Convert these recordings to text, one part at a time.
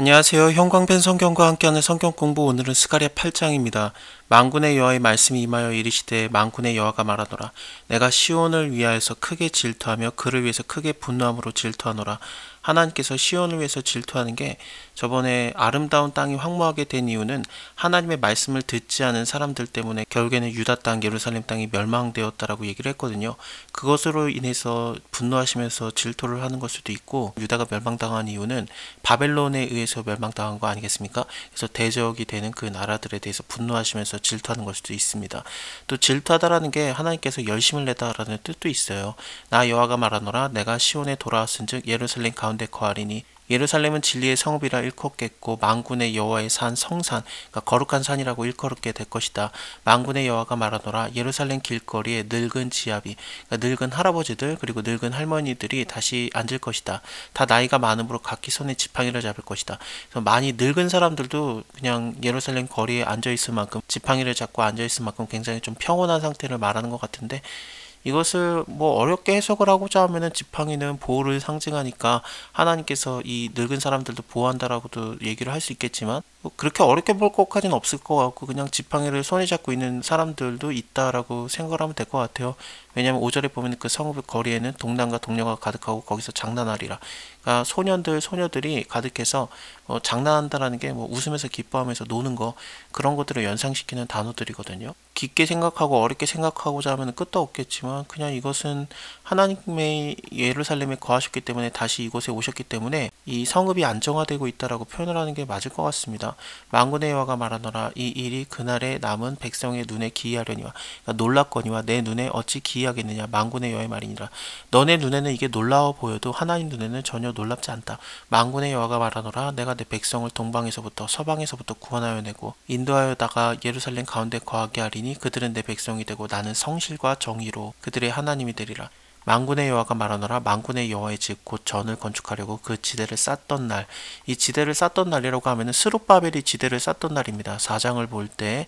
안녕하세요. 형광펜 성경과 함께하는 성경 공부, 오늘은 스가랴 8장입니다. 만군의 여호와의 말씀이 임하여 이르시되 만군의 여호와가 말하노라. 내가 시온을 위하여서 크게 질투하며 그를 위해서 크게 분노함으로 질투하노라. 하나님께서 시온을 위해서 질투하는 게, 저번에 아름다운 땅이 황무하게 된 이유는 하나님의 말씀을 듣지 않은 사람들 때문에 결국에는 유다 땅, 예루살렘 땅이 멸망되었다라고 얘기를 했거든요. 그것으로 인해서 분노하시면서 질투를 하는 걸 수도 있고, 유다가 멸망당한 이유는 바벨론에 의해서 멸망당한 거 아니겠습니까? 그래서 대적이 되는 그 나라들에 대해서 분노하시면서 질투하는 걸 수도 있습니다. 또 질투하다라는 게 하나님께서 열심을 내다라는 뜻도 있어요. 나 여호와가 말하노라. 내가 시온에 돌아왔은즉 예루살렘 가운데 거하리니 예루살렘은 진리의 성읍이라 일컫겠고 만군의 여호와의 산 성산, 그러니까 거룩한 산이라고 일컬게 될 것이다. 만군의 여호와가 말하노라. 예루살렘 길거리에 늙은 지압이, 그러니까 늙은 할아버지들 그리고 늙은 할머니들이 다시 앉을 것이다. 다 나이가 많음으로 각기 손에 지팡이를 잡을 것이다. 그래서 많이 늙은 사람들도 그냥 예루살렘 거리에 앉아 있을 만큼, 지팡이를 잡고 앉아 있을 만큼 굉장히 좀 평온한 상태를 말하는 것 같은데, 이것을 뭐 어렵게 해석을 하고자 하면은 지팡이는 보호를 상징하니까 하나님께서 이 늙은 사람들도 보호한다라고도 얘기를 할 수 있겠지만, 뭐 그렇게 어렵게 볼 것까지는 없을 것 같고, 그냥 지팡이를 손에 잡고 있는 사람들도 있다라고 생각을 하면 될 것 같아요. 왜냐하면 5절에 보면 그 성읍 거리에는 동남과 동녀가 가득하고 거기서 장난하리라. 그러니까 소년들 소녀들이 가득해서 장난한다라는 게 뭐 웃으면서 기뻐하면서 노는 거, 그런 것들을 연상시키는 단어들이거든요. 깊게 생각하고 어렵게 생각하고자 하면 끝도 없겠지만, 그냥 이것은 하나님의 예루살렘에 거하셨기 때문에, 다시 이곳에 오셨기 때문에 이 성읍이 안정화되고 있다라고 표현을 하는 게 맞을 것 같습니다. 만군의 여호와가 말하노라. 이 일이 그날에 남은 백성의 눈에 기이하려니와, 그러니까 놀랍거니와 내 눈에 어찌 기이하겠느냐. 만군의 여호와의 말이니라. 너네 눈에는 이게 놀라워 보여도 하나님 눈에는 전혀 놀랍지 않다. 만군의 여호와가 말하노라. 내가 내 백성을 동방에서부터 서방에서부터 구원하여 내고 인도하여다가 예루살렘 가운데 거하게 하리니 그들은 내 백성이 되고 나는 성실과 정의로 그들의 하나님이 되리라. 만군의 여호와가 말하노라. 만군의 여호와의 집 곧 전을 건축하려고 그 지대를 쌓던 날, 이 지대를 쌓던 날이라고 하면은 스룹바벨이 지대를 쌓던 날입니다. 4장을 볼 때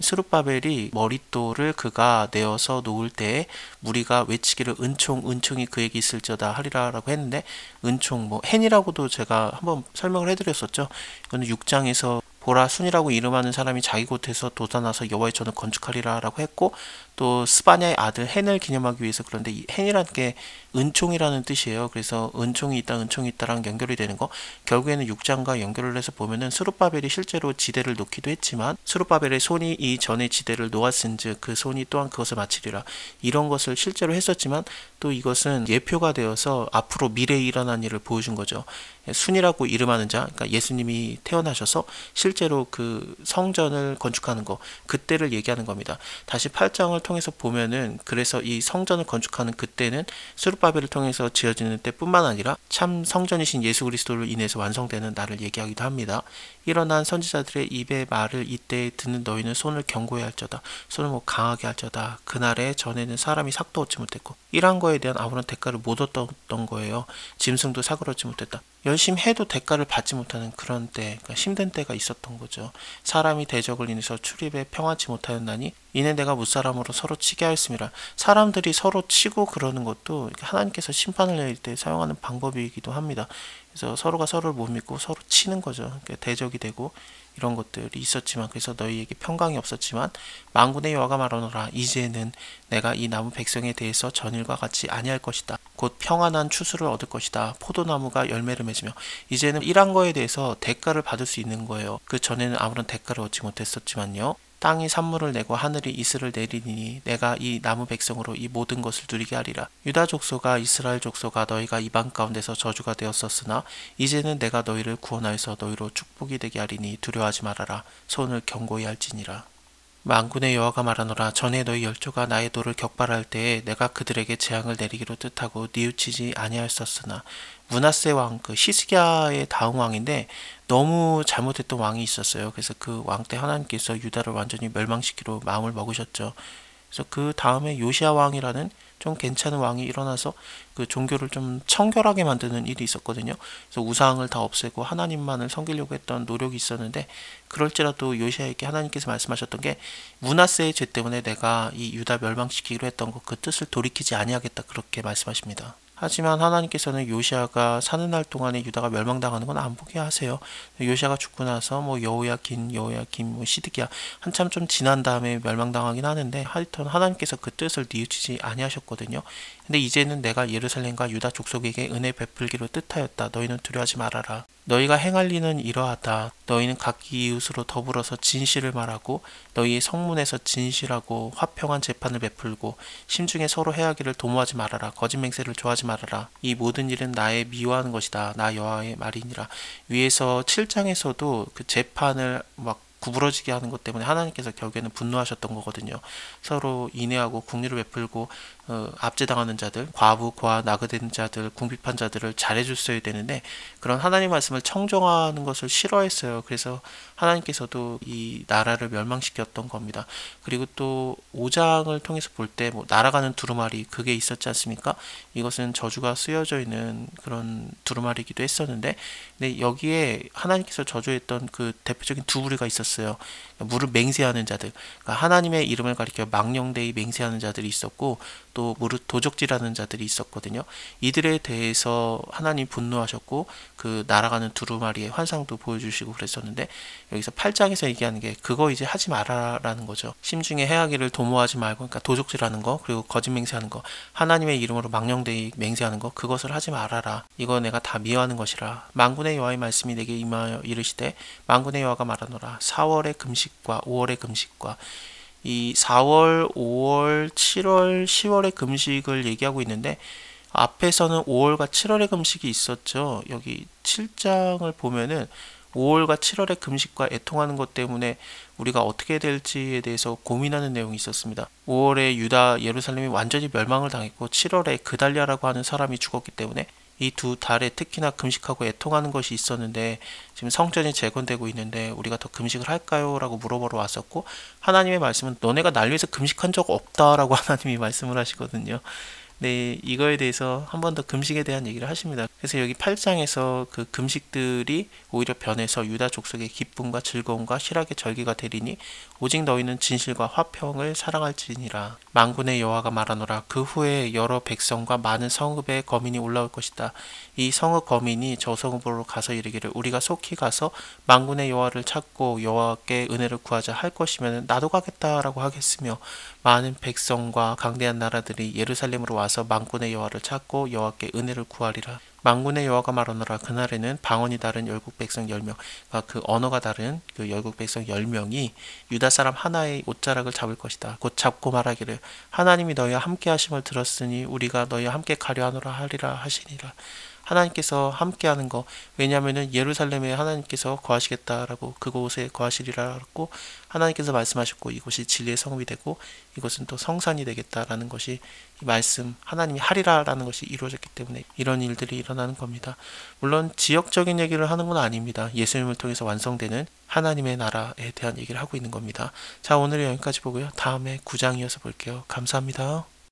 스룹바벨이 머릿돌을 그가 내어서 놓을 때에 무리가 외치기를 은총 은총이 그에게 있을지어다 하리라라고 했는데, 은총 뭐 헨이라고도 제가 한번 설명을 해드렸었죠. 이거는 6장에서 보라 순이라고 이름하는 사람이 자기 곳에서 돋아나서 여호와의 전을 건축하리라라고 했고, 또 스바냐의 아들 헨을 기념하기 위해서, 그런데 이 헨이라는 게 은총이라는 뜻이에요. 그래서 은총이 있다 은총이 있다랑 연결이 되는 거, 결국에는 6장과 연결을 해서 보면은 스룹바벨이 실제로 지대를 놓기도 했지만 스룹바벨의 손이 이 전에 지대를 놓았은즉 그 손이 또한 그것을 마치리라, 이런 것을 실제로 했었지만, 또 이것은 예표가 되어서 앞으로 미래에 일어난 일을 보여준 거죠. 순이라고 이름하는 자, 그러니까 예수님이 태어나셔서 실제로 그 성전을 건축하는 거, 그때를 얘기하는 겁니다. 다시 8장을 통해서 보면은, 그래서 이 성전을 건축하는 그때는 스룹바벨을 통해서 지어지는 때뿐만 아니라 참 성전이신 예수 그리스도를 인해서 완성되는 날을 얘기하기도 합니다. 일어난 선지자들의 입의 말을 이때 듣는 너희는 손을 견고히 할지어다. 손을 뭐 강하게 할지어다. 그날에 전에는 사람이 삭도 얻지 못했고 일한 거에 대한 아무런 대가를 못 얻었던 거예요. 짐승도 삭을 얻지 못했다. 열심히 해도 대가를 받지 못하는 그런 때, 그러니까 힘든 때가 있었던 거죠. 사람이 대적을 인해서 출입에 평안치 못하였나니 이내 내가 무사람으로 서로 치게 하였음이라. 사람들이 서로 치고 그러는 것도 하나님께서 심판을 내릴 때 사용하는 방법이기도 합니다. 그래서 서로가 서로를 못 믿고 서로 치는 거죠. 그러니까 대적이 되고 이런 것들이 있었지만, 그래서 너희에게 평강이 없었지만 만군의 여호와가 말하노라. 이제는 내가 이 남은 백성에 대해서 전일과 같이 아니할 것이다. 곧 평안한 추수를 얻을 것이다. 포도나무가 열매를 맺으며. 이제는 일한 거에 대해서 대가를 받을 수 있는 거예요. 그 전에는 아무런 대가를 얻지 못했었지만요. 땅이 산물을 내고 하늘이 이슬을 내리니 내가 이 남은 백성으로 이 모든 것을 누리게 하리라. 유다 족속아 이스라엘 족속아 너희가 이방 가운데서 저주가 되었었으나 이제는 내가 너희를 구원하여서 너희로 축복이 되게 하리니 두려워하지 말아라. 손을 견고히 할지니라. 만군의 여호와가 말하노라. 전에 너희 열조가 나의 도를 격발할 때에 내가 그들에게 재앙을 내리기로 뜻하고 뉘우치지 아니하였었으나, 므낫세 왕, 그 히스기야의 다음 왕인데 너무 잘못했던 왕이 있었어요. 그래서 그 왕 때 하나님께서 유다를 완전히 멸망시키려 마음을 먹으셨죠. 그래서 그 다음에 요시야 왕이라는 좀 괜찮은 왕이 일어나서 그 종교를 좀 청결하게 만드는 일이 있었거든요. 그래서 우상을 다 없애고 하나님만을 섬기려고 했던 노력이 있었는데, 그럴지라도 요시야에게 하나님께서 말씀하셨던 게, 므낫세의 죄 때문에 내가 이 유다 멸망시키기로 했던 거 그 뜻을 돌이키지 아니하겠다, 그렇게 말씀하십니다. 하지만 하나님께서는 요시아가 사는 날 동안에 유다가 멸망당하는 건 안 보게 하세요. 요시아가 죽고 나서 뭐 여호야긴, 뭐 시드기야 한참 좀 지난 다음에 멸망당하긴 하는데 하여튼 하나님께서 그 뜻을 뉘우치지 아니하셨거든요. 근데 이제는 내가 예루살렘과 유다 족속에게 은혜 베풀기로 뜻하였다. 너희는 두려워하지 말아라. 너희가 행할 일은 이러하다. 너희는 각 이웃으로 더불어서 진실을 말하고 너희의 성문에서 진실하고 화평한 재판을 베풀고 심중에 서로 해하기를 도모하지 말아라. 거짓 맹세를 좋아하지 말아라. 이 모든 일은 나의 미워하는 것이다. 나 여호와의 말이니라. 위에서 7장에서도 그 재판을 막 구부러지게 하는 것 때문에 하나님께서 결국에는 분노하셨던 거거든요. 서로 인애하고 국리를 베풀고 압제당하는 자들, 과부, 고아, 나그된 자들, 궁핍한 자들을 잘해줬어야 되는데 그런 하나님 말씀을 청정하는 것을 싫어했어요. 그래서 하나님께서도 이 나라를 멸망시켰던 겁니다. 그리고 또 5장을 통해서 볼 때 뭐 날아가는 두루마리 그게 있었지 않습니까? 이것은 저주가 쓰여져 있는 그런 두루마리이기도 했었는데 근데 여기에 하나님께서 저주했던 그 대표적인 두 부류가 있었어요. 물을 맹세하는 자들, 그러니까 하나님의 이름을 가리켜 망령되이 맹세하는 자들이 있었고 또 무릇 도적질하는 자들이 있었거든요. 이들에 대해서 하나님 분노하셨고 그 날아가는 두루마리의 환상도 보여주시고 그랬었는데 여기서 8장에서 얘기하는 게 그거 이제 하지 마라라는 거죠. 심중에 해하기를 도모하지 말고 그러니까 도적질하는 거 그리고 거짓 맹세하는 거 하나님의 이름으로 망령되이 맹세하는 거 그것을 하지 말아라. 이거 내가 다 미워하는 것이라. 만군의 여호와의 말씀이 내게 임하여 이르시되 만군의 여호와가 말하노라. 4월의 금식과 5월의 금식과 이 4월, 5월, 7월, 10월의 금식을 얘기하고 있는데 앞에서는 5월과 7월의 금식이 있었죠. 여기 7장을 보면은 5월과 7월의 금식과 애통하는 것 때문에 우리가 어떻게 될지에 대해서 고민하는 내용이 있었습니다. 5월에 유다 예루살렘이 완전히 멸망을 당했고 7월에 그달랴라고 하는 사람이 죽었기 때문에 이 두 달에 특히나 금식하고 애통하는 것이 있었는데 지금 성전이 재건되고 있는데 우리가 더 금식을 할까요? 라고 물어보러 왔었고 하나님의 말씀은 너네가 날 위해서 금식한 적 없다라고 하나님이 말씀을 하시거든요. 네, 이거에 대해서 한 번 더 금식에 대한 얘기를 하십니다. 그래서 여기 8장에서 그 금식들이 오히려 변해서 유다 족속의 기쁨과 즐거움과 실학의 절기가 되리니 오직 너희는 진실과 화평을 사랑할지니라. 만군의 여호와가 말하노라. 그 후에 여러 백성과 많은 성읍의 거민이 올라올 것이다. 이 성읍 거민이 저 성읍으로 가서 이르기를 우리가 속히 가서 만군의 여호와를 찾고 여호와께 은혜를 구하자 할 것이면 나도 가겠다라고 하겠으며 많은 백성과 강대한 나라들이 예루살렘으로 와서 만군의 여호와를 찾고 여호와께 은혜를 구하리라. 만군의 여호와가 말하노라. 그날에는 방언이 다른 열국 백성 10명, 그러니까 그 언어가 다른 그 열국 백성 10명이 유다 사람 하나의 옷자락을 잡을 것이다. 곧 잡고 말하기를 하나님이 너희와 함께 하심을 들었으니 우리가 너희와 함께 가려 하노라 하리라 하시니라. 하나님께서 함께하는 거, 왜냐하면은 예루살렘에 하나님께서 거하시겠다라고 그곳에 거하시리라고 하나님께서 말씀하셨고 이곳이 진리의 성읍이 되고 이것은 또 성산이 되겠다라는 것이 이 말씀 하나님이 하리라라는 것이 이루어졌기 때문에 이런 일들이 일어나는 겁니다. 물론 지역적인 얘기를 하는 건 아닙니다. 예수님을 통해서 완성되는 하나님의 나라에 대한 얘기를 하고 있는 겁니다. 자, 오늘은 여기까지 보고요. 다음에 9장 이어서 볼게요. 감사합니다.